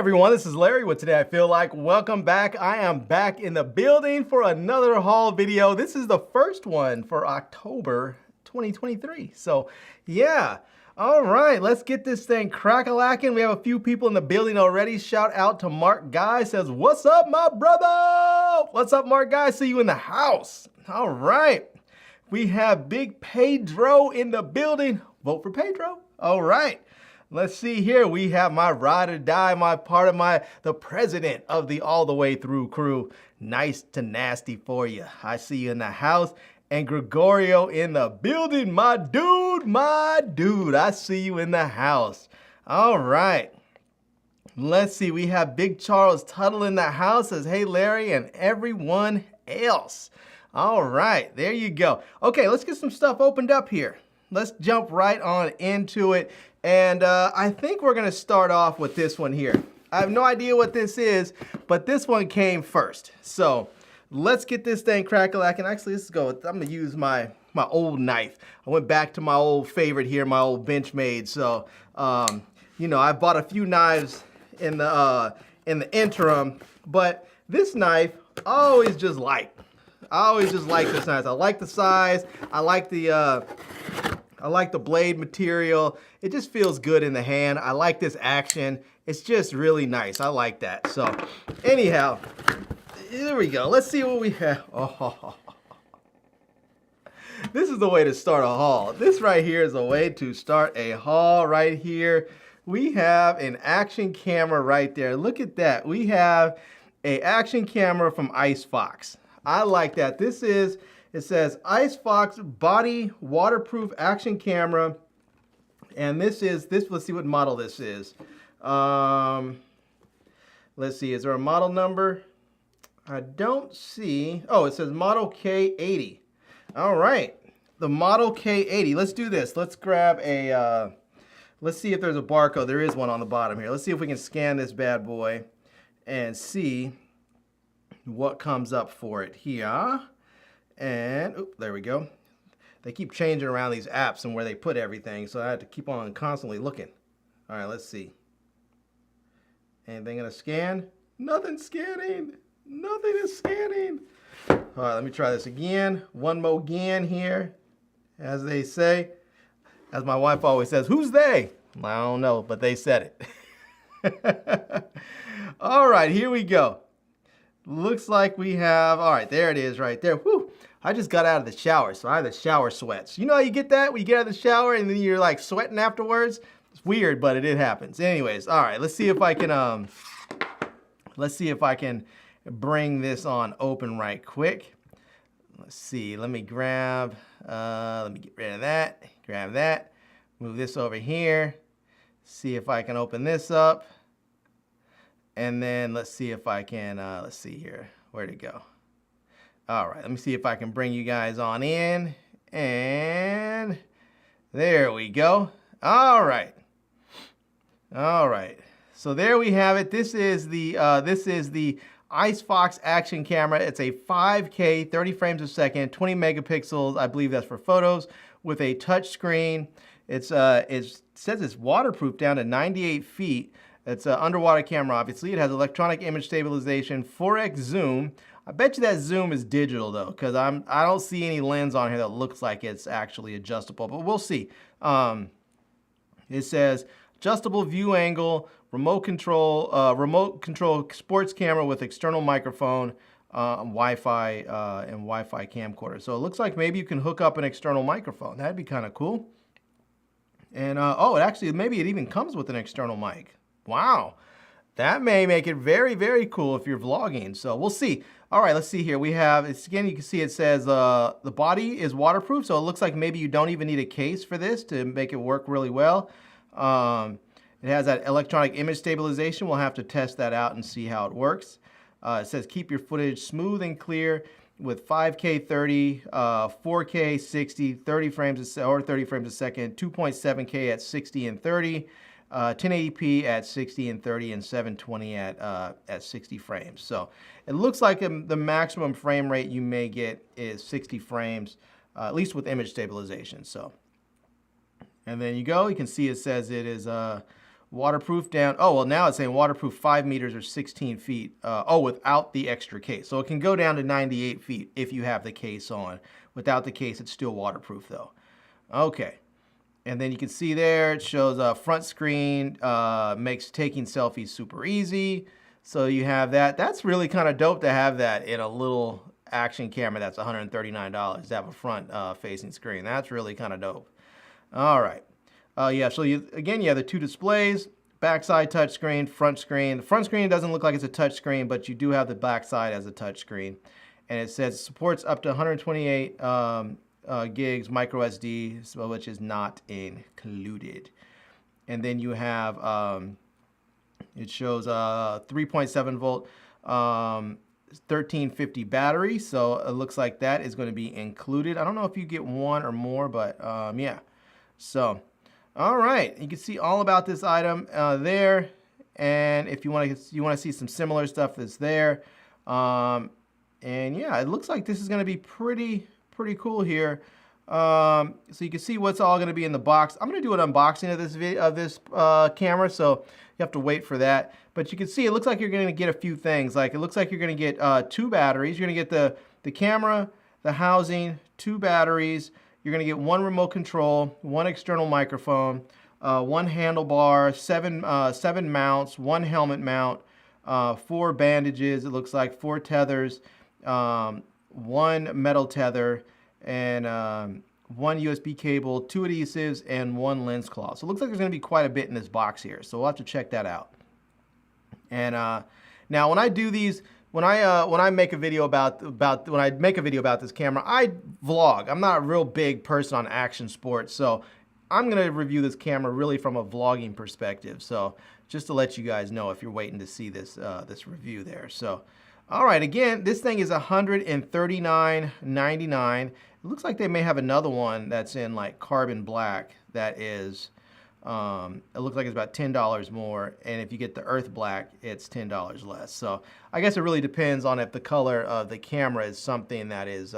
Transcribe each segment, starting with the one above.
everyone, this is Larry with Today I Feel Like. Welcome back. I am back in the building for another haul video. This is the first one for October 2023. So yeah, all right, let's get this thing crack-a-lacking. We have a few people in the building already. Shout out to Mark Guy, says, what's up, my brother? What's up, Mark Guy? See you in the house. All right, we have Big Pedro in the building. Vote for Pedro. All right. Let's see here. We have my ride or die, the president of the All the Way Through crew. Nice to nasty for you. I see you in the house. And Gregorio in the building, my dude. I see you in the house. All right. Let's see. We have Big Charles Tuttle in the house, says, hey, Larry, and everyone else. All right. There you go. Okay, let's get some stuff opened up here. Let's jump right on into it. And I think we're gonna start off with this one here. I have no idea what this is, but this one came first. So let's get this thing crack-a-lacking. Actually, let's go. I'm gonna use my old knife. I went back to my old favorite here, my old Benchmade. So, you know, I bought a few knives in the interim, but this knife I always just like. I always just like this knife. I like the size. I like the blade material. It just feels good in the hand. I like this action. It's just really nice. I like that. So anyhow, here we go. Let's see what we have. Oh, this is the way to start a haul. This right here is a way to start a haul right here. We have an action camera right there. Look at that. We have an action camera from IceFox. I like that. This is, it says IceFox body waterproof action camera. And let's see what model this is. Let's see, is there a model number? I don't see. Oh, it says model K80. All right, the model K80. Let's do this. Let's grab a, let's see if there's a barcode. There is one on the bottom here. Let's see if we can scan this bad boy and see what comes up for it here. And oh, there we go. They keep changing around these apps and where they put everything, so I had to keep on constantly looking. All right, let's see. Anything gonna scan? Nothing's scanning. Nothing is scanning. All right, let me try this again. One more again here, as they say. As my wife always says, who's they? I don't know, but they said it. All right, here we go. Looks like we have, all right, there it is right there. Whew. I just got out of the shower, so I have the shower sweats. You know how you get that? When you get out of the shower and then you're like sweating afterwards? It's weird, but it happens. Anyways, all right, let's see if I can, bring this on open right quick. Let's see, let me get rid of that, grab that, move this over here, see if I can open this up. And then let's see if I can, let's see here, where'd it go? All right, let me see if I can bring you guys on in, and there we go. All right, so there we have it. This is the IceFox action camera. It's a 5K, 30 frames a second, 20 megapixels. I believe that's for photos with a touch screen. It says it's waterproof down to 98 feet. It's an underwater camera, obviously. It has electronic image stabilization, 4x zoom. I bet you that zoom is digital though, because I don't see any lens on here that looks like it's actually adjustable, but we'll see. It says adjustable view angle, remote control sports camera with external microphone, Wi-Fi and Wi-Fi camcorder. So it looks like maybe you can hook up an external microphone. That'd be kind of cool. And maybe it even comes with an external mic. Wow. That may make it very, very cool if you're vlogging. So we'll see. All right, let's see here. We have, again, you can see it says the body is waterproof. So it looks like maybe you don't even need a case for this to make it work really well. It has that electronic image stabilization. We'll have to test that out and see how it works. It says keep your footage smooth and clear with 5K 30, 4K 60, 30 frames a second, 2.7K at 60 and 30. 1080p at 60 and 30 and 720 at 60 frames. So it looks like the maximum frame rate you may get is 60 frames, at least with image stabilization. So, and then you can see it says it is Waterproof down. Oh, well, now it's saying waterproof 5 meters or 16 feet. Oh, without the extra case. So it can go down to 98 feet if you have the case on. Without the case, it's still waterproof though. Okay. And then you can see there, it shows a front screen, makes taking selfies super easy. So you have that. That's really kind of dope to have that in a little action camera that's $139 to have a front facing screen. That's really kind of dope. All right. Yeah, so again, you have the two displays, backside touchscreen, front screen. The front screen doesn't look like it's a touchscreen, but you do have the backside as a touchscreen. And it says it supports up to 128 gigs micro SD, which is not included. And then you have, it shows 3.7 volt, 1350 battery. So it looks like that is going to be included. I don't know if you get one or more, but yeah. So, all right, you can see all about this item there. And if you want to see some similar stuff that's there. And yeah, it looks like this is going to be pretty cool here. So you can see what's all going to be in the box. I'm going to do an unboxing of this camera, so you have to wait for that. But you can see it looks like you're going to get a few things. Like it looks like you're going to get 2 batteries. You're going to get the camera, the housing, 2 batteries. You're going to get 1 remote control, 1 external microphone, 1 handlebar, 7 mounts, 1 helmet mount, 4 bandages. It looks like 4 tethers, 1 metal tether, and 1 USB cable, 2 adhesives, and 1 lens cloth. So it looks like there's going to be quite a bit in this box here. So we'll have to check that out. And now when I do these, when I make a video about this camera, I vlog. I'm not a real big person on action sports, so I'm gonna review this camera really from a vlogging perspective. So just to let you guys know if you're waiting to see this this review there. So, all right, again, this thing is $139.99. It looks like they may have another one that's in like carbon black that is. It looks like it's about $10 more, and if you get the earth black, it's $10 less. So I guess it really depends on if the color of the camera is something that is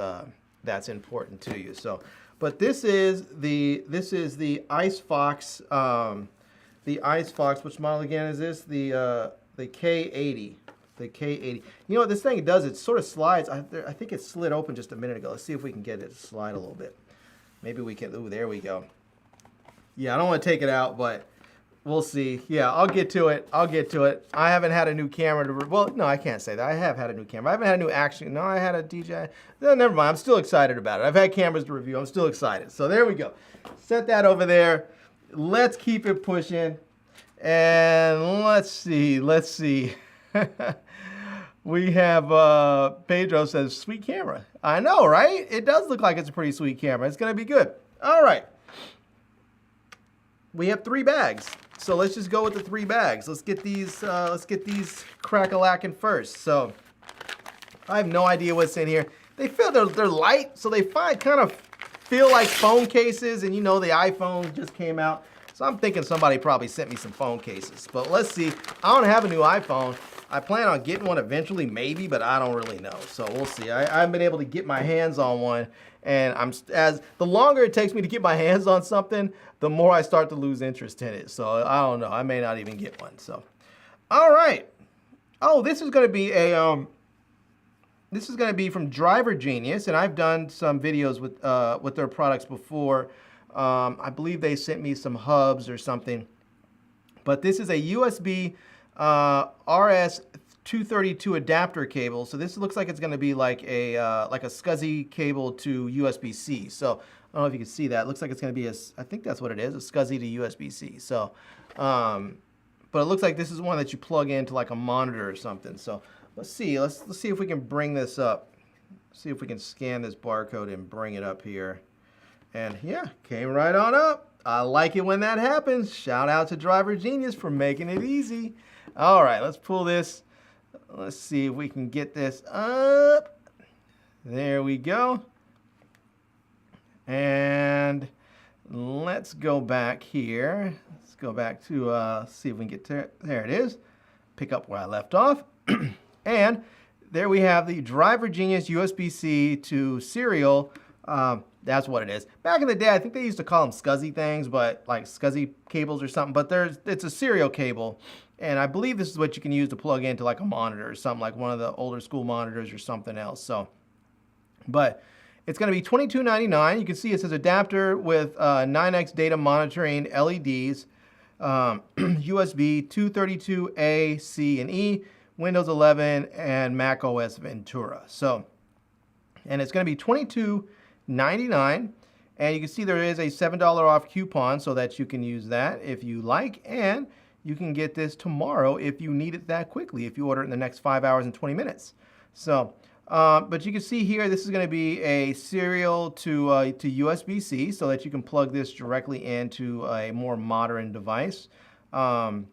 that's important to you. So, but this is the Ice Fox. The Ice Fox. Which model again is this? The K80. The K80. You know what this thing does? It sort of slides. I think it slid open just a minute ago. Let's see if we can get it to slide a little bit. Maybe we can. Ooh, there we go. Yeah, I don't want to take it out, but we'll see. Yeah, I'll get to it. I'll get to it. I haven't had a new camera to... Well, no, I can't say that. I have had a new camera. I haven't had a new action... No, I had a DJI... No, never mind. I'm still excited about it. I've had cameras to review. I'm still excited. So there we go. Set that over there. Let's keep it pushing. And let's see. Let's see. We have... Pedro says, sweet camera. I know, right? It does look like it's a pretty sweet camera. It's going to be good. All right. We have 3 bags, so let's just go with the 3 bags. Let's get these crack-a-lackin' first. So I have no idea what's in here. They feel they're light, so they kind of feel like phone cases, and you know the iPhone just came out. So I'm thinking somebody probably sent me some phone cases. But let's see. I don't have a new iPhone. I plan on getting one eventually, maybe, but I don't really know. So we'll see. I haven't been able to get my hands on one, and the longer it takes me to get my hands on something, the more I start to lose interest in it. So I don't know. I may not even get one. So, all right. Oh, this is going to be a this is going to be from Driver Genius, and I've done some videos with their products before. I believe they sent me some hubs or something. But this is a USB RS-232 adapter cable. So this looks like it's going to be like a SCSI cable to USB-C. So I don't know if you can see that. It looks like it's going to be I think that's what it is, a SCSI to USB-C. So, but it looks like this is one that you plug into like a monitor or something. So let's see. Let's see if we can bring this up. See if we can scan this barcode and bring it up here. And yeah, came right on up. I like it when that happens. Shout out to Driver Genius for making it easy. All right, let's pull this. Let's see if we can get this up. There we go. And let's go back here. Let's go back to see if we can get to it. There it is. Pick up where I left off. And there we have the Driver Genius USB-C to serial That's what it is. Back in the day, I think they used to call them SCSI things, but like SCSI cables or something. But it's a serial cable, and I believe this is what you can use to plug into like a monitor or something, like one of the older school monitors or something else. So, but it's going to be $22.99. You can see it says adapter with 9x data monitoring LEDs, USB 232A, C, and E, Windows 11, and Mac OS Ventura. So, and it's going to be $22.99. And you can see there is a $7 off coupon so that you can use that if you like. And you can get this tomorrow if you need it that quickly, if you order it in the next 5 hours and 20 minutes. So, but you can see here, this is going to be a serial to USB-C so that you can plug this directly into a more modern device. And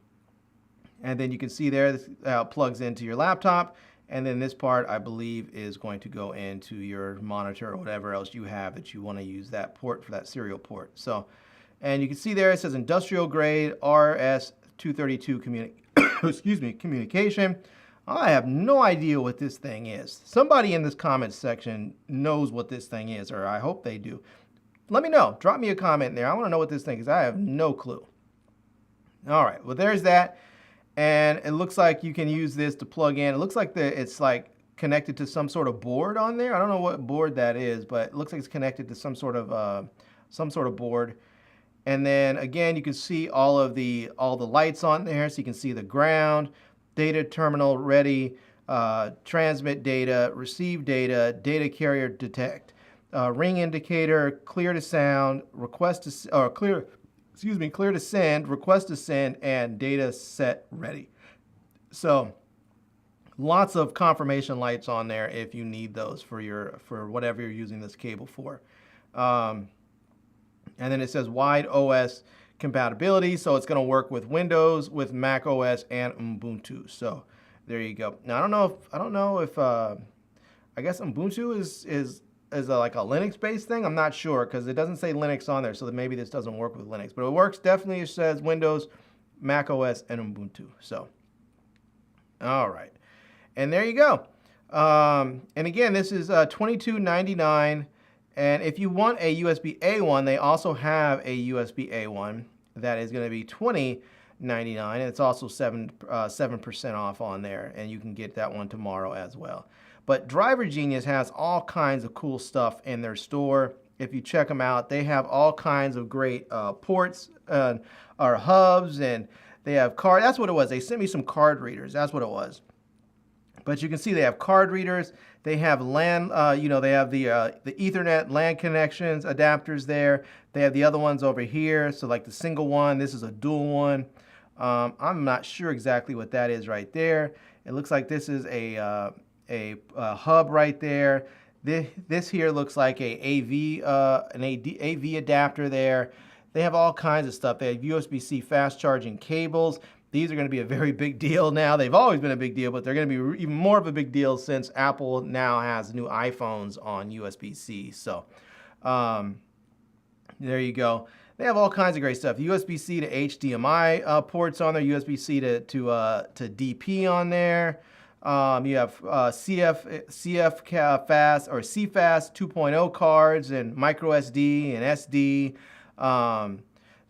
then you can see there, this plugs into your laptop. And then this part, I believe, is going to go into your monitor or whatever else you have that you want to use that port for, that serial port. So, and you can see there, it says industrial grade RS-232 communication. I have no idea what this thing is. Somebody in this comments section knows what this thing is, or I hope they do. Let me know. Drop me a comment there. I want to know what this thing is. I have no clue. All right. Well, there's that. And it looks like you can use this to plug in. It looks like it's like connected to some sort of board on there. I don't know what board that is, but it looks like it's connected to some sort of board. And then again, you can see all the lights on there, so you can see the ground, data terminal ready, transmit data, receive data, data carrier detect, ring indicator, clear to sound, request to or clear to send, request to send, and data set ready. So lots of confirmation lights on there if you need those for whatever you're using this cable for. And then it says wide OS compatibility, so it's going to work with Windows, with Mac OS, and Ubuntu. So there you go. Now I don't know if I guess Ubuntu is like a Linux-based thing. I'm not sure because it doesn't say Linux on there, so that maybe this doesn't work with Linux. But it works definitely. It says Windows, Mac OS, and Ubuntu. So, all right, and there you go. And again, this is $22.99. And if you want a USB-A one, they also have a USB-A one that is going to be $20.99. And it's also 7% off on there, and you can get that one tomorrow as well. But Driver Genius has all kinds of cool stuff in their store. If you check them out, they have all kinds of great ports or hubs, and they have card. That's what it was. They sent me some card readers. That's what it was. But you can see they have card readers. They have LAN. They have the Ethernet LAN connections adapters there. They have the other ones over here. So like the single one. This is a dual one. I'm not sure exactly what that is right there. It looks like this is a hub right there. This here looks like an AV adapter there. They have all kinds of stuff. They have USB-C fast charging cables. These are going to be a very big deal now. They've always been a big deal, but they're going to be even more of a big deal since Apple now has new iPhones on USB-C. So there you go. They have all kinds of great stuff. USB-C to HDMI ports on there. USB-C to DP on there. You have CF fast or CFast 2.0 cards and micro SD and SD.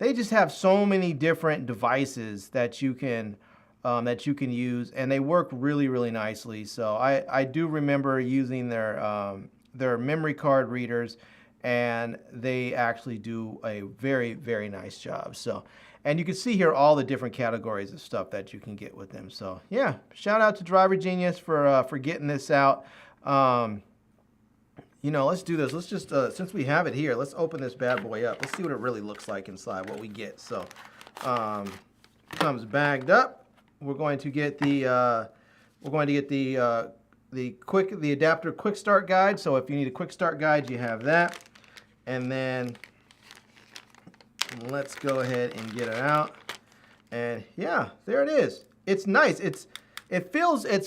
They just have so many different devices that you can use, and they work really, really nicely. So I do remember using their memory card readers, and they actually do a very, very nice job. So, and you can see here all the different categories of stuff that you can get with them. So yeah, shout out to Driver Genius for getting this out. Let's do this. Let's just, since we have it here, let's open this bad boy up. Let's see what it really looks like inside, what we get. So, comes bagged up. We're going to get the adapter quick start guide. So if you need a quick start guide, you have that. And then let's go ahead and get it out. And yeah, there it is. It's nice. It's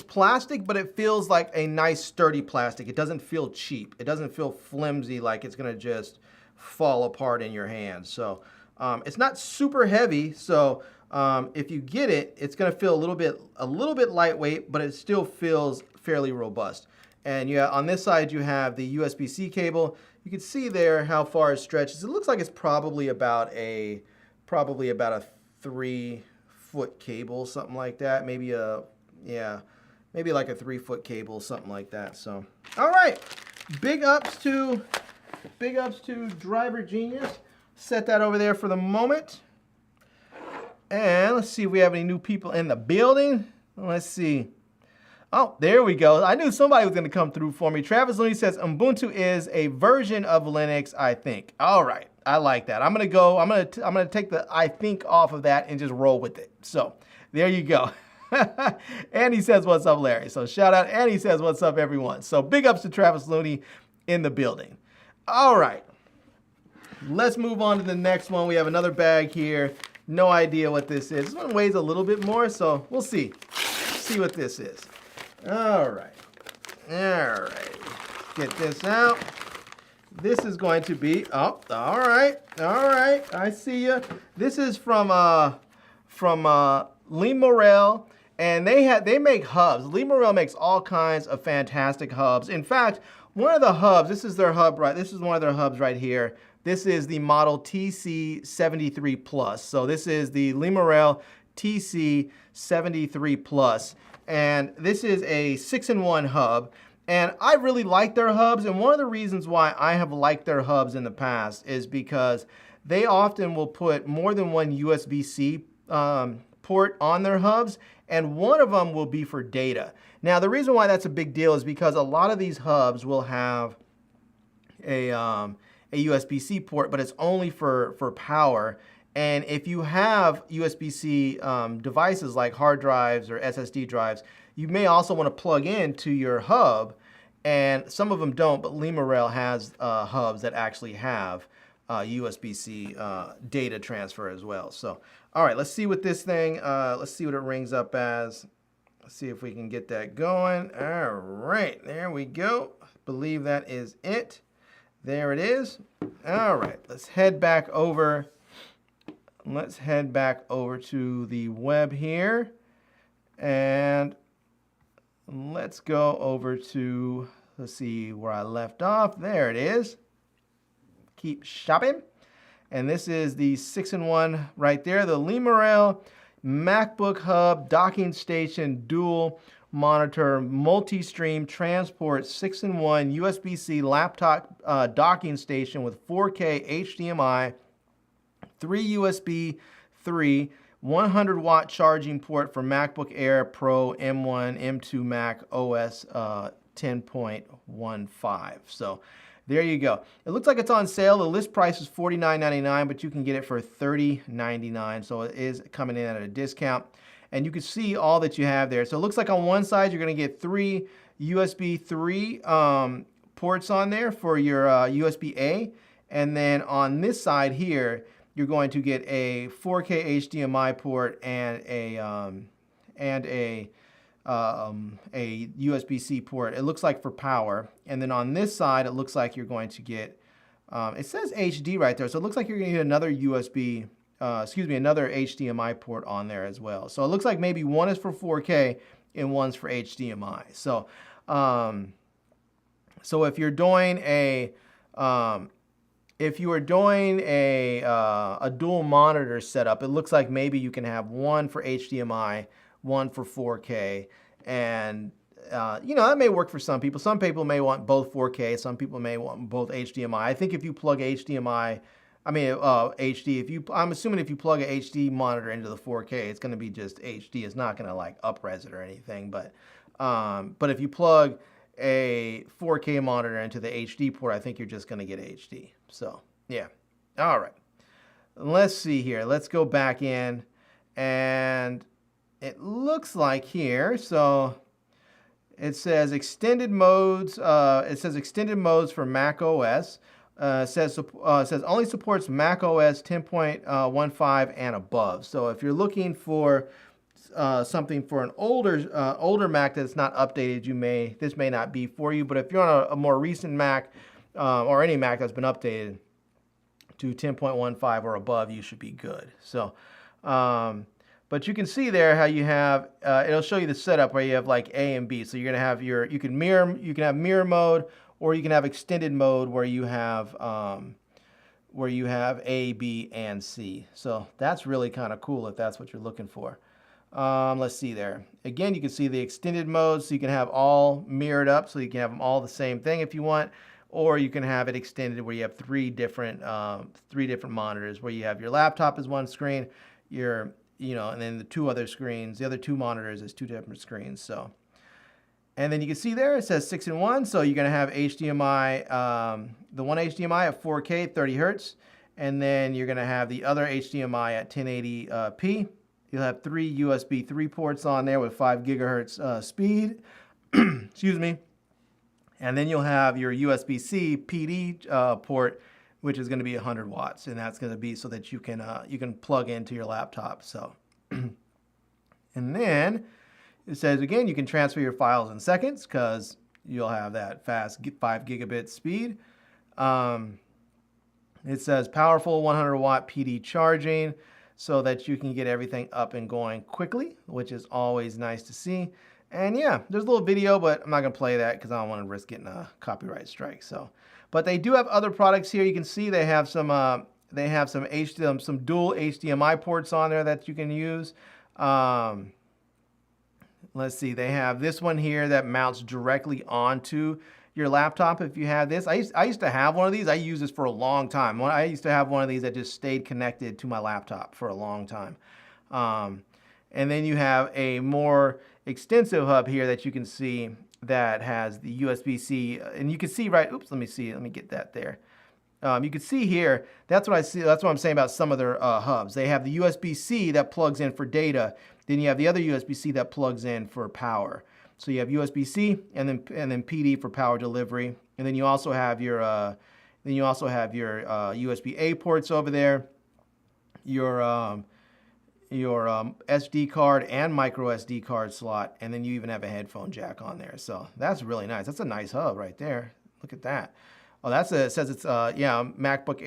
plastic, but it feels like a nice sturdy plastic. It doesn't feel cheap. It doesn't feel flimsy, like it's gonna just fall apart in your hand. So it's not super heavy. So if you get it, it's gonna feel a little bit lightweight, but it still feels fairly robust. And yeah, on this side you have the USB-C cable. you can see there how far it stretches. It looks like it's probably about a 3-foot cable, something like that. Maybe maybe like a 3-foot cable, something like that. So, all right, big ups to Driver Genius. Set that over there for the moment. And let's see if we have any new people in the building. Let's see. Oh, there we go. I knew somebody was going to come through for me. Travis Looney says Ubuntu is a version of Linux, I think. All right, I like that. I'm gonna take the I think off of that and just roll with it. So there you go. And he says, what's up, Larry? So shout out, and he says, what's up, everyone? So big ups to Travis Looney in the building. All right, let's move on to the next one. We have another bag here. No idea what this is. This one weighs a little bit more, so we'll see. See what this is. All right. Get this out. This is going to be, oh, all right. I see you. This is from Lee Morel, and they make hubs. Lee Morel makes all kinds of fantastic hubs. In fact, one of the hubs, this is their hub, right? This is one of their hubs right here. This is the model TC73 Plus. So this is the Lee Morel TC73 Plus. And this is a 6-in-1 hub. And I really like their hubs. And one of the reasons why I have liked their hubs in the past is because they often will put more than one USB-C port on their hubs. And one of them will be for data. Now, the reason why that's a big deal is because a lot of these hubs will have a USB-C port, but it's only for power. And if you have USB-C devices like hard drives or SSD drives, you may also want to plug into your hub. And some of them don't, but Lee Morel has hubs that actually have USB-C data transfer as well. So, all right, let's see what this thing, let's see what it rings up as. Let's see if we can get that going. All right, there we go. I believe that is it. There it is. All right, let's head back over. Let's head back over to the web here. And let's go over to, let's see where I left off. There it is. Keep shopping. And this is the 6-in-1 right there. The Lee Morel MacBook Hub Docking Station Dual Monitor Multi-Stream Transport 6-in-1 USB-C laptop docking station with 4K HDMI, 3 USB 3, 100-watt charging port for MacBook Air Pro, M1, M2 Mac OS 10.15. So there you go. It looks like it's on sale. The list price is $49.99, but you can get it for $30.99. So it is coming in at a discount. And you can see all that you have there. So it looks like on one side, you're going to get 3 USB 3 ports on there for your USB-A. And then on this side here, you're going to get a 4K HDMI port and a USB-C port. It looks like for power. And then on this side, it looks like you're going to get, it says HD right there. So it looks like you're going to get another another HDMI port on there as well. So it looks like maybe one is for 4K and one's for HDMI. So, so if you're doing a dual monitor setup, it looks like maybe you can have one for HDMI, one for 4K, and you know, that may work for some people. Some people may want both 4K, some people may want both HDMI. I think if you plug HDMI, HD, I'm assuming if you plug a HD monitor into the 4K, it's going to be just HD. It's not going to like up-res it or anything, but if you plug a 4K monitor into the HD port, I think you're just going to get HD. So, yeah. All right. Let's see here. Let's go back in, and it looks like here, so it says extended modes. It says extended modes for Mac OS. Says only supports Mac OS 10.15 and above. So if you're looking for something for an older Mac that's not updated, this may not be for you. But if you're on a more recent Mac or any Mac that's been updated to 10.15 or above, you should be good. So, but you can see there how you have it'll show you the setup where you have like A and B. So you're gonna have you can have mirror mode, or you can have extended mode where you have A, B, and C. So that's really kind of cool if that's what you're looking for. Let's see there. Again, you can see the extended mode, so you can have all mirrored up, so you can have them all the same thing if you want, or you can have it extended where you have three different monitors, where you have your laptop as one screen, and then the two other screens, the other two monitors as two different screens. So, and then you can see there it says 6-in-1, so you're going to have HDMI, the one HDMI at 4K 30 hertz, and then you're going to have the other HDMI at 1080p. You'll have 3 USB 3 ports on there with 5 gigahertz speed. Excuse me. And then you'll have your USB-C PD port, which is going to be 100 watts, and that's going to be so that you can plug into your laptop. So, and then it says again you can transfer your files in seconds because you'll have that fast 5 gigabit speed. It says powerful 100 watt PD charging, so that you can get everything up and going quickly, which is always nice to see. And yeah, there's a little video, but I'm not gonna play that because I don't want to risk getting a copyright strike. So, but they do have other products here. You can see they have some dual HDMI ports on there that you can use. Let's see, they have this one here that mounts directly onto your laptop if you have this. I used to have one of these. I used this for a long time. I used to have one of these that just stayed connected to my laptop for a long time. And then you have a more extensive hub here that you can see that has the USB-C, and you can see right, oops, let me get that there. You can see here, that's what I see, that's what I'm saying about some of their hubs. They have the USB-C that plugs in for data, then you have the other USB-C that plugs in for power. So you have USB-C and then PD for power delivery, and then you also have your USB-A ports over there, your SD card and micro SD card slot, and then you even have a headphone jack on there. So that's really nice. That's a nice hub right there. Look at that. Oh, it says it's MacBook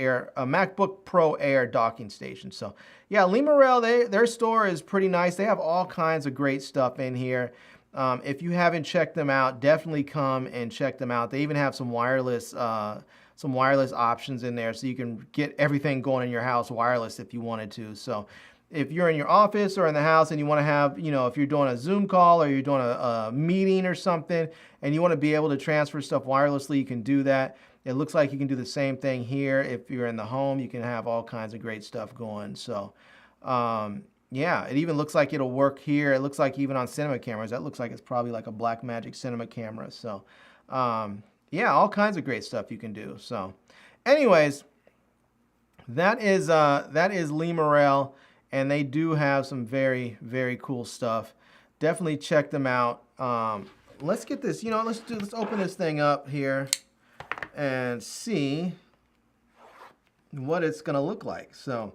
Pro Air docking station. So yeah, Lemurel, their store is pretty nice. They have all kinds of great stuff in here. If you haven't checked them out, definitely come and check them out. They even have some wireless options in there, so you can get everything going in your house wireless if you wanted to. So if you're in your office or in the house and you want to have, if you're doing a Zoom call or you're doing a meeting or something and you want to be able to transfer stuff wirelessly, you can do that. It looks like you can do the same thing here. If you're in the home, you can have all kinds of great stuff going. So, yeah, it even looks like it'll work here. It looks like even on cinema cameras, that looks like it's probably like a Blackmagic cinema camera. So, yeah, all kinds of great stuff you can do. So, anyways, that is Lemurel, and they do have some very, very cool stuff. Definitely check them out. Let's get this. Let's open this thing up here and see what it's gonna look like. So,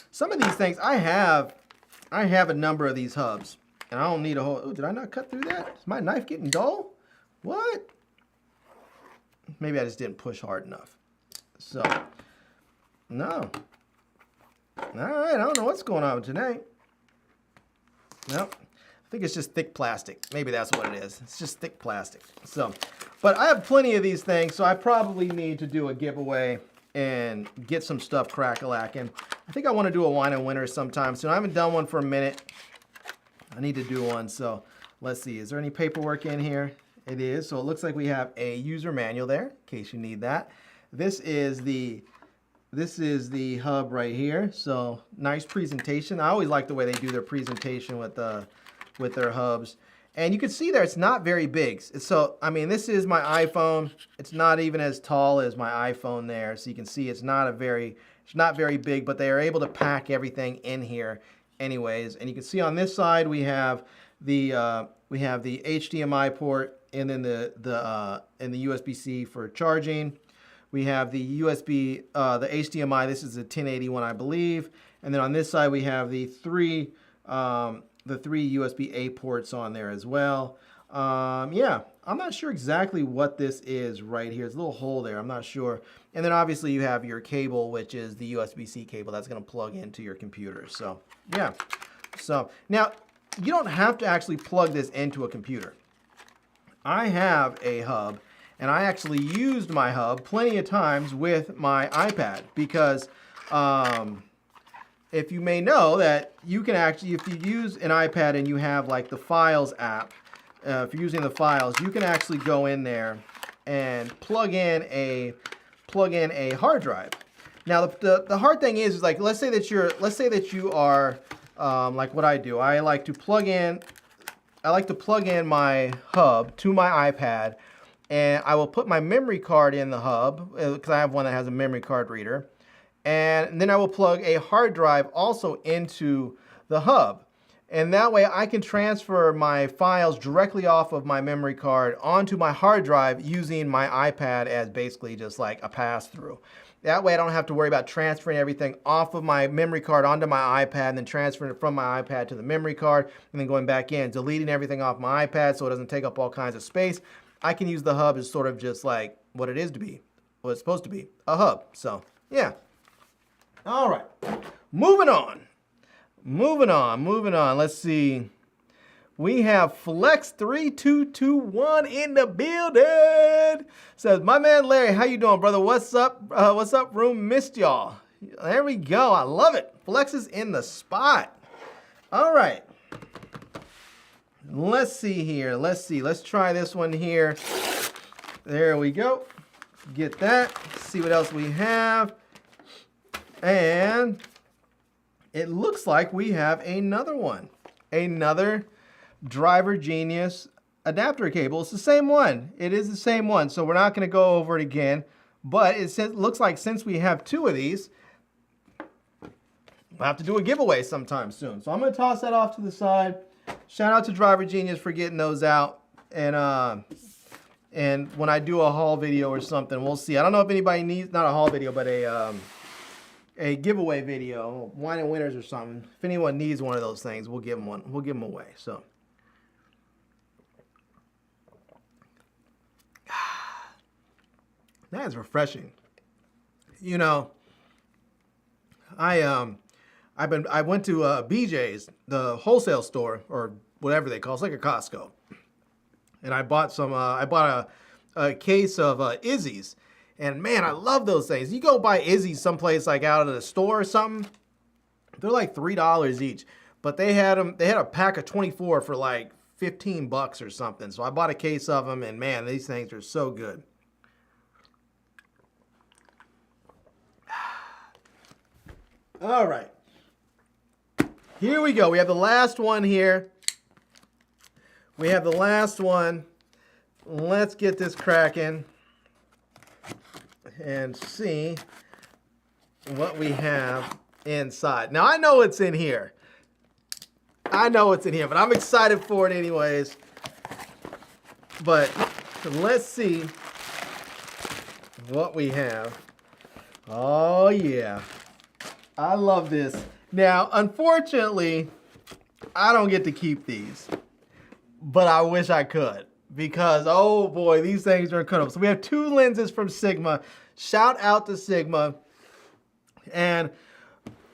some of these things I have a number of these hubs, and I don't need a whole. Oh, did I not cut through that? Is my knife getting dull? What? Maybe I just didn't push hard enough. So, no. All right, I don't know what's going on today. Nope. I think it's just thick plastic. Maybe that's what it is. It's just thick plastic. So, but I have plenty of these things, so I probably need to do a giveaway and get some stuff crack-a-lacking. I think I want to do a wine and winner sometime soon. I haven't done one for a minute. I need to do one, so let's see. Is there any paperwork in here? It is. So it looks like we have a user manual there, in case you need that. This is the hub right here. So nice presentation. I always like the way they do their presentation with their hubs. And you can see there, it's not very big. So, I mean, this is my iPhone. It's not even as tall as my iPhone there. So you can see it's not very big, but they are able to pack everything in here anyways. And you can see on this side, we have the HDMI port, and then the USB-C for charging. We have the HDMI. This is a 1080 one, I believe. And then on this side, we have the three USB-A ports on there as well. Yeah, I'm not sure exactly what this is right here. There's a little hole there. I'm not sure. And then obviously you have your cable, which is the USB-C cable that's going to plug into your computer. So yeah. So now you don't have to actually plug this into a computer. I have a hub, And I actually used my hub plenty of times with my iPad because if you may know that you can actually, if you use an iPad and you have like the Files app, if you're using the Files, you can actually go in there and plug in a hard drive. Now the hard thing is like let's say that you are like what I do. I like to plug in my hub to my iPad, and I will put my memory card in the hub because I have one that has a memory card reader. And then I will plug a hard drive also into the hub. And that way I can transfer my files directly off of my memory card onto my hard drive using my iPad as basically just like a pass-through. That way I don't have to worry about transferring everything off of my memory card onto my iPad and then transferring it from my iPad to the memory card and then going back in, deleting everything off my iPad so it doesn't take up all kinds of space. I can use the hub as sort of just like what it is to be, what it's supposed to be, a hub. So yeah. All right, moving on. Let's see. We have Flex3221 in the building. Says, my man Larry, how you doing, brother? What's up? What's up, room? Missed y'all. There we go. I love it. Flex is in the spot. All right. Let's see here. Let's see. Let's try this one here. There we go. Get that. See what else we have. And it looks like we have another one. Another Driver Genius adapter cable. It's the same one. It is the same one. So we're not going to go over it again. But it looks like since we have two of these, we'll have to do a giveaway sometime soon. So I'm going to toss that off to the side. Shout out to Driver Genius for getting those out. And when I do a haul video or something, we'll see. I don't know if anybody needs, not a haul video, but a giveaway video, wine and winners or something. If anyone needs one of those things, we'll give them one. We'll give them away. So, that is refreshing. You know, I went to BJ's, the wholesale store or whatever they call it. It's like a Costco, and I bought some. I bought a case of Izzy's. And man, I love those things. You go buy Izzy's someplace like out of the store or something, they're like $3 each. But they had a pack of 24 for like 15 bucks or something. So I bought a case of them, and man, these things are so good. All right. Here we go. We have the last one here. We have the last one. Let's get this cracking and see what we have inside. Now, I know what's in here. I know what's in here, but I'm excited for it anyways. But let's see what we have. Oh, yeah. I love this. Now, unfortunately, I don't get to keep these, but I wish I could. Because, oh boy, these things are incredible. So we have two lenses from Sigma. Shout out to Sigma. And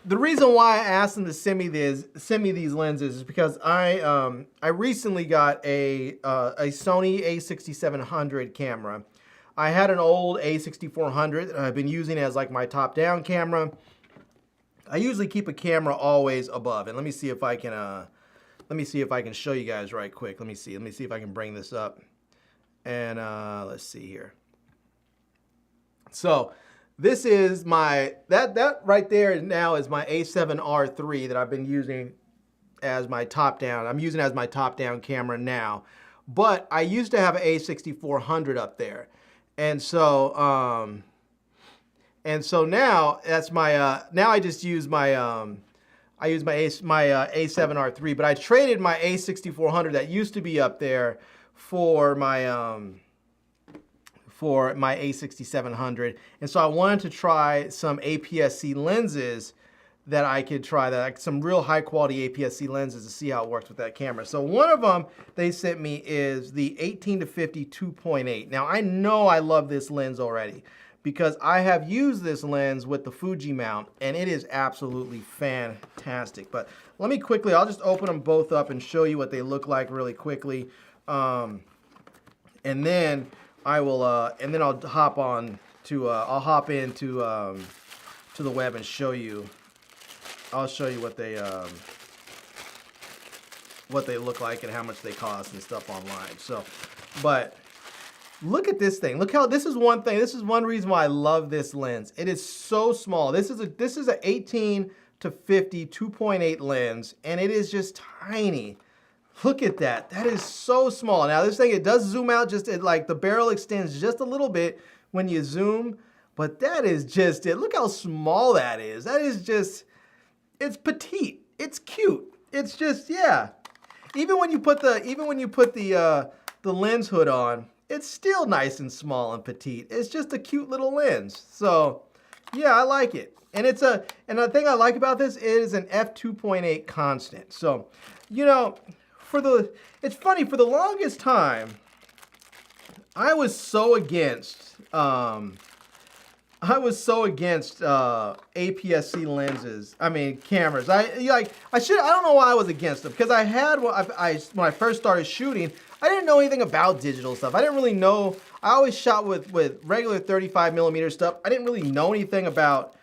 the reason why I asked them to send me these lenses is because I recently got a Sony a6700 camera. I had an old a6400 that I've been using as like my top-down camera. I usually keep a camera always above. And let me see if I can show you guys right quick. Let me see if I can bring this up. And let's see here. So this is my, that right there now is my A7R3 that I've been using as my top down. I'm using it as my top down camera now. But I used to have an A6400 up there. And so now that's my, now I just use my, I use my A7R3, but I traded my A6400 that used to be up there for my A6700. And so I wanted to try some APS-C lenses that I could try, like some real high quality APS-C lenses to see how it works with that camera. So one of them they sent me is the 18-50 2.8. Now I know I love this lens already, because I have used this lens with the Fuji mount, and it is absolutely fantastic. But let me quickly, I'll just open them both up and show you what they look like really quickly. And then I will, and then I'll hop on to, I'll hop into to the web and show you. I'll show you what they look like and how much they cost and stuff online. So, but look at this thing. Look how this is one thing. This is one reason why I love this lens. It is so small. This is a 18 to 50 2.8 lens, and it is just tiny. Look at that. That is so small. Now this thing, it does zoom out, just like the barrel extends just a little bit when you zoom, but that is just it. Look how small that is. That is just, it's petite. It's cute. It's just, yeah. Even when you put the lens hood on, it's still nice and small and petite. It's just a cute little lens. So yeah, I like it. And and the thing I like about this is an f2.8 constant. So, you know, it's funny, for the longest time, I was so against APS-C lenses. I mean, cameras. I don't know why I was against them, because I had when I first started shooting, I didn't know anything about digital stuff. I didn't really know. I always shot with regular 35mm stuff. I didn't really know anything about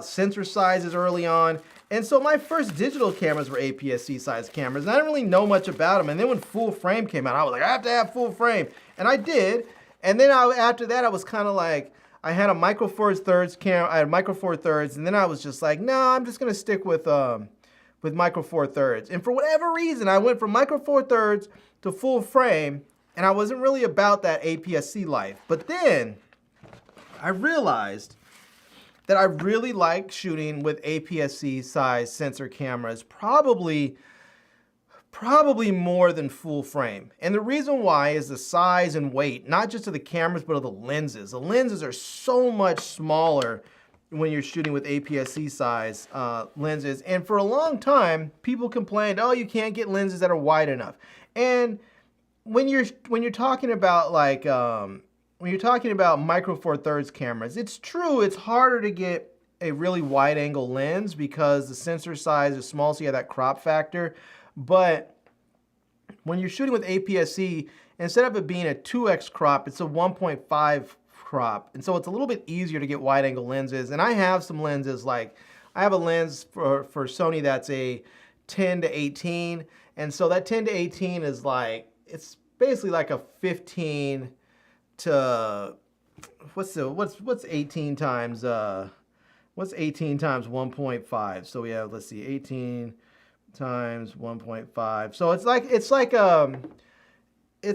sensor sizes early on. And so my first digital cameras were APS-C size cameras, and I didn't really know much about them. And then when full frame came out, I was like, I have to have full frame, and I did. And then after that, I was kind of like, I had a micro four thirds camera. I had micro four thirds, and then I was just like, no, I'm just gonna stick with micro four thirds. And for whatever reason, I went from micro four thirds to full frame, and I wasn't really about that APS-C life. But then I realized that I really like shooting with APS-C size sensor cameras, probably more than full frame. And the reason why is the size and weight, not just of the cameras, but of the lenses. The lenses are so much smaller when you're shooting with APS-C size lenses. And for a long time, people complained, oh, you can't get lenses that are wide enough. And when you're talking about like, when you're talking about micro four thirds cameras, it's true, it's harder to get a really wide angle lens because the sensor size is small, so you have that crop factor. But when you're shooting with APS-C, instead of it being a 2x crop, it's a 1.5 crop. And so it's a little bit easier to get wide angle lenses. And I have some lenses, like I have a lens for Sony that's a 10 to 18. And so that 10 to 18 is like, it's basically like a 15 to, what's 18 times 1.5? So we have, let's see, 18 times 1.5. So it's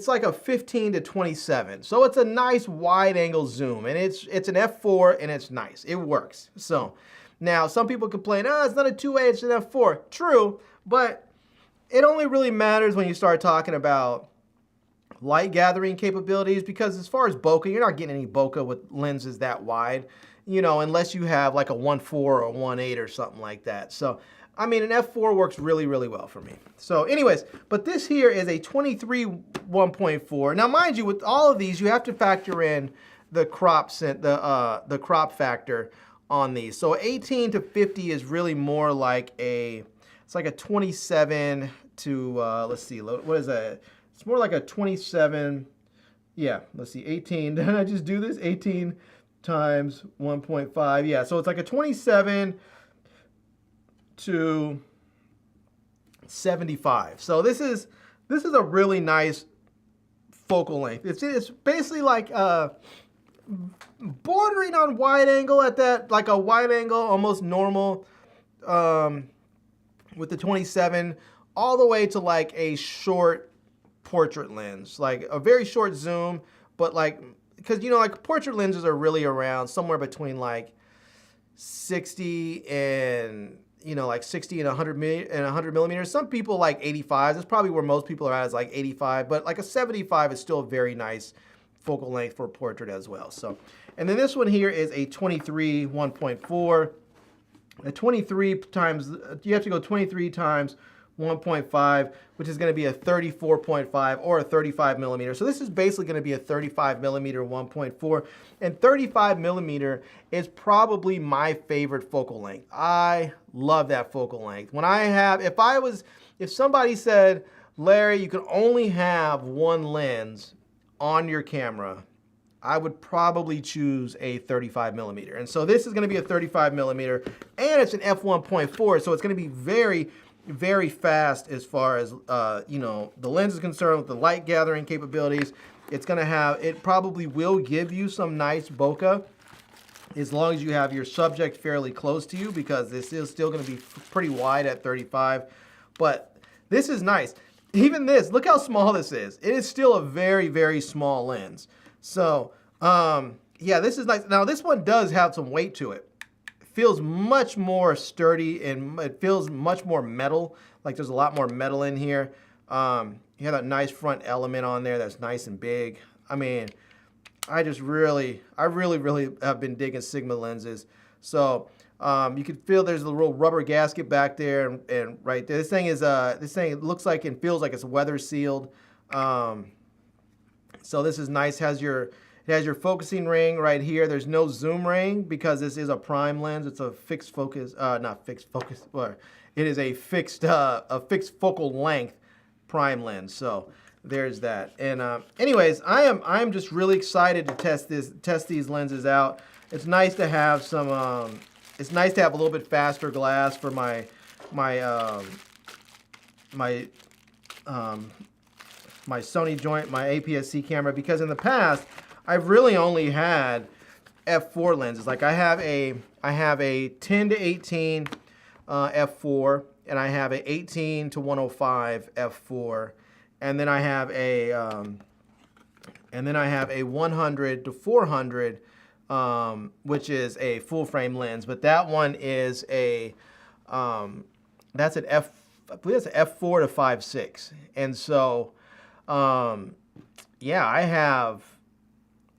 like a 15 to 27. So it's a nice wide angle zoom, and it's an f4, and it's nice. It works. So now some people complain, oh, it's not a 2A, it's an f4. True, but it only really matters when you start talking about light gathering capabilities, because as far as bokeh, you're not getting any bokeh with lenses that wide, you know, unless you have like a 1.4 or a 1.8 or something like that. So, I mean, an f4 works really, really well for me. So anyways, but this here is a 23 1.4. Now, mind you, with all of these, you have to factor in the crop factor on these. So 18 to 50 is really more like it's like a 27 to, let's see, what is that? It's more like a 27, yeah, let's see, 18, did I just do this? 18 times 1.5, yeah, so it's like a 27 to 75. So this is a really nice focal length. It's basically like bordering on wide angle at that, like a wide angle, almost normal with the 27, all the way to like a short portrait lens, like a very short zoom, but like, because you know, like portrait lenses are really around somewhere between like 60 and, you know, like 60 and 100 millimeters. Some people like 85. That's probably where most people are at, is like 85, but like a 75 is still a very nice focal length for a portrait as well. So, and then this one here is a 23 1.4. A 23 times, you have to go 23 times 1.5, which is going to be a 34.5 or a 35 millimeter. So this is basically going to be a 35 millimeter 1.4, and 35 millimeter is probably my favorite focal length. I love that focal length. When I have, if somebody said, Larry, you can only have one lens on your camera, I would probably choose a 35 millimeter. And so this is going to be a 35 millimeter, and it's an f1.4, so it's going to be very, very fast as far as you know, the lens is concerned with the light gathering capabilities. It's going to have, it probably will give you some nice bokeh as long as you have your subject fairly close to you, because this is still going to be pretty wide at 35. But this is nice. Even this, look how small this is. It is still a very, very small lens. So, yeah, this is nice. Now, this one does have some weight to it. It feels much more sturdy, and it feels much more metal. Like there's a lot more metal in here. You have that nice front element on there that's nice and big. I mean, I really have been digging Sigma lenses. So, you can feel there's a little rubber gasket back there, and right there. This thing looks like and feels like it's weather sealed. So this is nice. It has your focusing ring right here. There's no zoom ring because this is a prime lens. It's a fixed focus, not fixed focus, or it is a fixed focal length prime lens. So there's that. And anyways, I'm just really excited to test these lenses out. It's nice to have some. It's nice to have a little bit faster glass for my Sony joint, my APS-C camera, because in the past I've really only had f4 lenses. Like I have a 10 to 18 f4, and I have a 18 to 105 f4, and then I have a 100 to 400, which is a full frame lens. But that one is a that's an I believe that's an f4 to 5.6, and so. Yeah, I have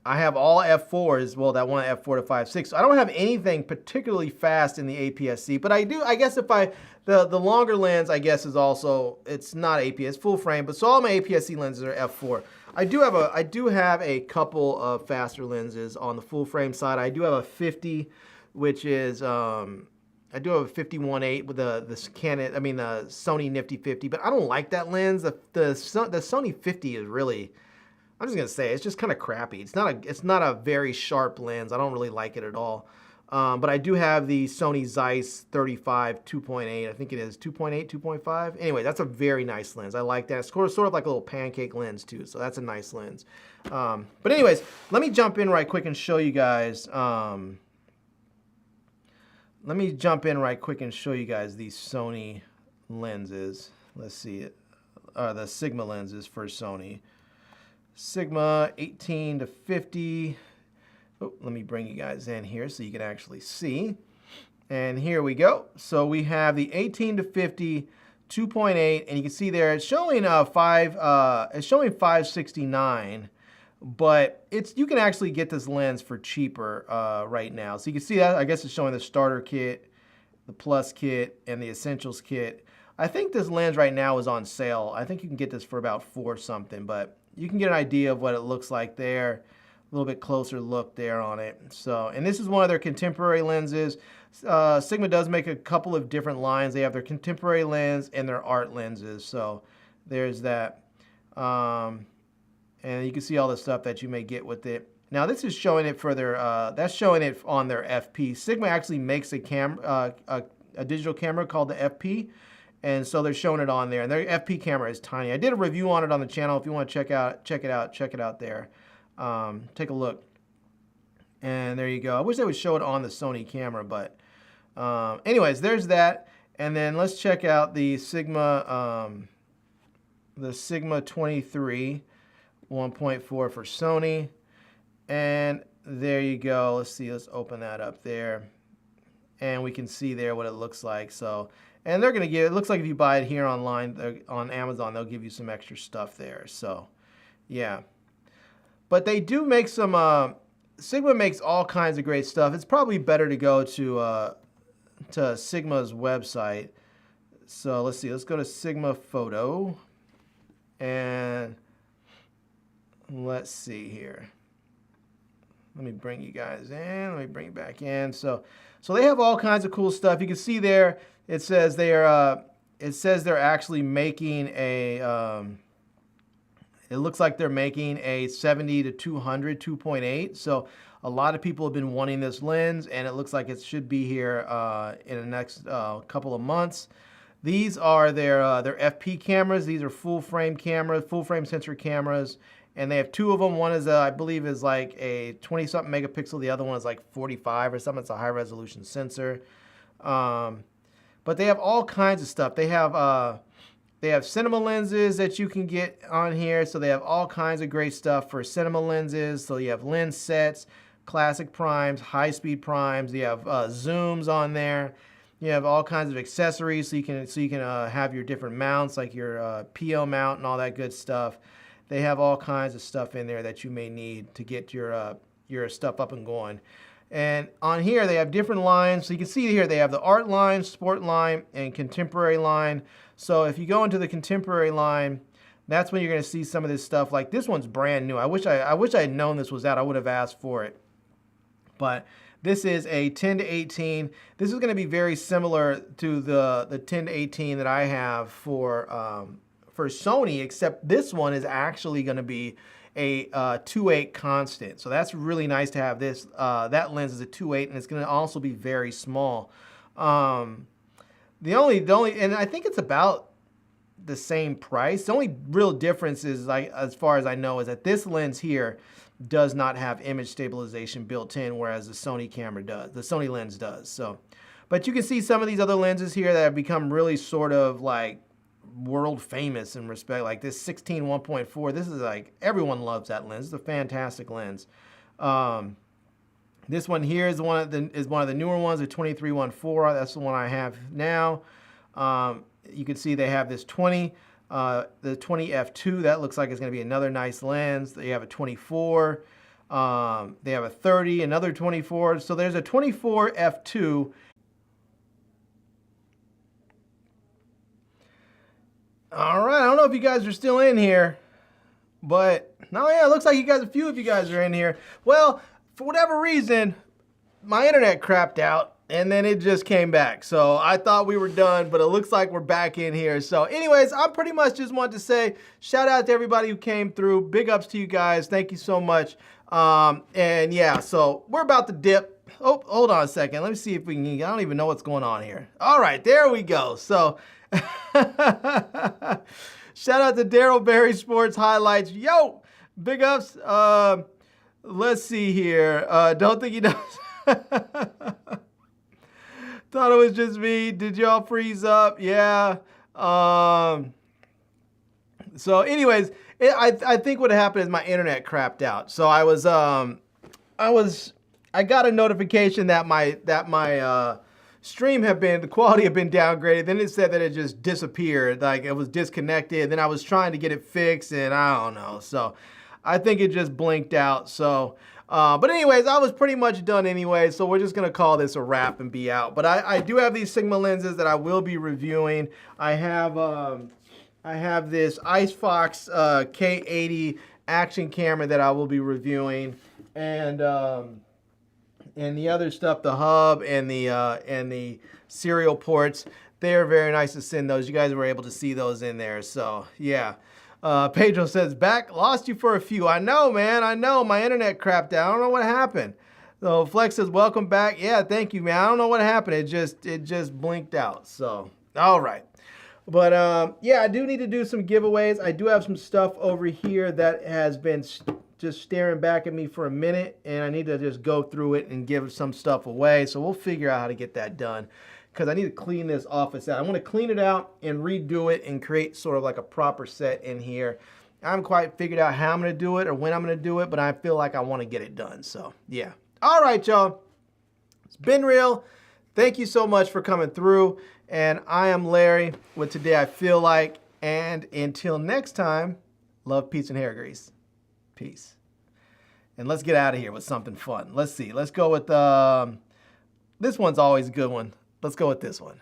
all f4s. Well, that one f4 to 5.6. So I don't have anything particularly fast in the APS-C, but I do. I guess if the longer lens, I guess, is also, it's not APS full frame, but so all my APS-C lenses are f4. I do have a couple of faster lenses on the full frame side. I do have a 50, which is I do have a 51.8 with the Sony Nifty 50, but I don't like that lens. The Sony 50 is really, I'm just gonna say, it's just kind of crappy. It's not a very sharp lens. I don't really like it at all. But I do have the Sony Zeiss 35 2.8. I think it is 2.8, 2.5. Anyway, that's a very nice lens. I like that. It's sort of like a little pancake lens too, so that's a nice lens. But anyways, let me jump in right quick and show you guys. Let me jump in right quick and show you guys these Sony lenses. Let's see it. The Sigma lenses for Sony. Sigma 18 to 50. Oh, let me bring you guys in here so you can actually see. And here we go. So we have the 18 to 50 2.8, and you can see there it's showing 569. But you can actually get this lens for cheaper right now. So you can see that, I guess it's showing the starter kit, the plus kit, and the essentials kit. I think this lens right now is on sale. I think you can get this for about $4 something, but you can get an idea of what it looks like there. A little bit closer look there on it. So, and this is one of their contemporary lenses. Sigma does make a couple of different lines. They have their contemporary lens and their art lenses. So there's that. And you can see all the stuff that you may get with it. Now this is showing it for their, that's showing it on their FP. Sigma actually makes a digital camera called the FP, and so they're showing it on there. And their FP camera is tiny. I did a review on it on the channel. If you want to check it out there. Take a look. And there you go. I wish they would show it on the Sony camera, but anyways, there's that. And then let's check out the Sigma 23. 1.4 for Sony, and there you go. Let's see, let's open that up there, and we can see there what it looks like. So, and they're gonna give, it looks like if you buy it here online on Amazon, they'll give you some extra stuff there. So yeah, but they do make some Sigma makes all kinds of great stuff. It's probably better to go to Sigma's website. So let's see, let's go to Sigma Photo, and let's see here. Let me bring you guys in. Let me bring you back in. So they have all kinds of cool stuff. You can see there. It says they're actually making a. It looks like they're making a 70 to 200 2.8. So a lot of people have been wanting this lens, and it looks like it should be here in the next couple of months. These are their FP cameras. These are full frame cameras, full frame sensor cameras, and they have two of them. One is I believe is like a 20-something megapixel. The other one is like 45 or something. It's a high resolution sensor. But they have all kinds of stuff. They have cinema lenses that you can get on here. So they have all kinds of great stuff for cinema lenses. So you have lens sets, classic primes, high-speed primes. You have zooms on there. You have all kinds of accessories so you can have your different mounts, like your PO mount and all that good stuff. They have all kinds of stuff in there that you may need to get your stuff up and going. And on here they have different lines. So you can see here they have the art line, sport line, and contemporary line. So if you go into the contemporary line, that's when you're going to see some of this stuff. Like this one's brand new. I wish I had known this was out. I would have asked for it. But this is a 10 to 18. This is going to be very similar to the 10 to 18 that I have for Sony, except this one is actually going to be a 2.8 constant. So that's really nice to have this. That lens is a 2.8, and it's going to also be very small. The only, and I think it's about the same price. The only real difference is, as far as I know, is that this lens here does not have image stabilization built in, whereas the Sony camera does. The Sony lens does. So, but you can see some of these other lenses here that have become really sort of like world famous in respect. Like this 16 1.4. This is like everyone loves that lens. It's a fantastic lens. This one here is one of the newer ones, the 23-1.4. That's the one I have now. You can see they have this 20. The 20 f2, that looks like it's going to be another nice lens. They have a 24. They have a 30, another 24. So there's a 24 f2. All right, I don't know if you guys are still in here, but no, yeah, it looks like a few of you guys are in here. Well, for whatever reason, my internet crapped out. And then it just came back. So I thought we were done, but it looks like we're back in here. So anyways, I pretty much just want to say shout out to everybody who came through. Big ups to you guys. Thank you so much. And yeah, so we're about to dip. Oh, hold on a second. Let me see if we can, I don't even know what's going on here. All right, there we go. So shout out to Daryl Berry Sports Highlights. Yo, big ups. Let's see here. Don't think he knows. Thought it was just me. Did y'all freeze up? Yeah. So anyways, I think what happened is my internet crapped out. So I got a notification that my stream the quality had been downgraded. Then it said that it just disappeared, like it was disconnected. Then I was trying to get it fixed, and I don't know. So I think it just blinked out. So. But anyways, I was pretty much done anyway, so we're just going to call this a wrap and be out. But I do have these Sigma lenses that I will be reviewing. I have this IceFox K80 action camera that I will be reviewing, and the other stuff, the hub and the serial ports, they are very nice to send those. You guys were able to see those in there, so yeah. Pedro says, back, lost you for a few. I know, man. I know. My internet crapped out. I don't know what happened. So Flex says, welcome back. Yeah, thank you, man. I don't know what happened. It just blinked out. So, all right. But, yeah, I do need to do some giveaways. I do have some stuff over here that has been just staring back at me for a minute, and I need to just go through it and give some stuff away. So we'll figure out how to get that done, because I need to clean this office out. I want to clean it out and redo it and create sort of like a proper set in here. I haven't quite figured out how I'm going to do it or when I'm going to do it, but I feel like I want to get it done. So, yeah. All right, y'all. It's been real. Thank you so much for coming through. And I am Larry with Today I Feel Like. And until next time, love, peace, and hair grease. Peace. And let's get out of here with something fun. Let's see. Let's go with, this one's always a good one. Let's go with this one.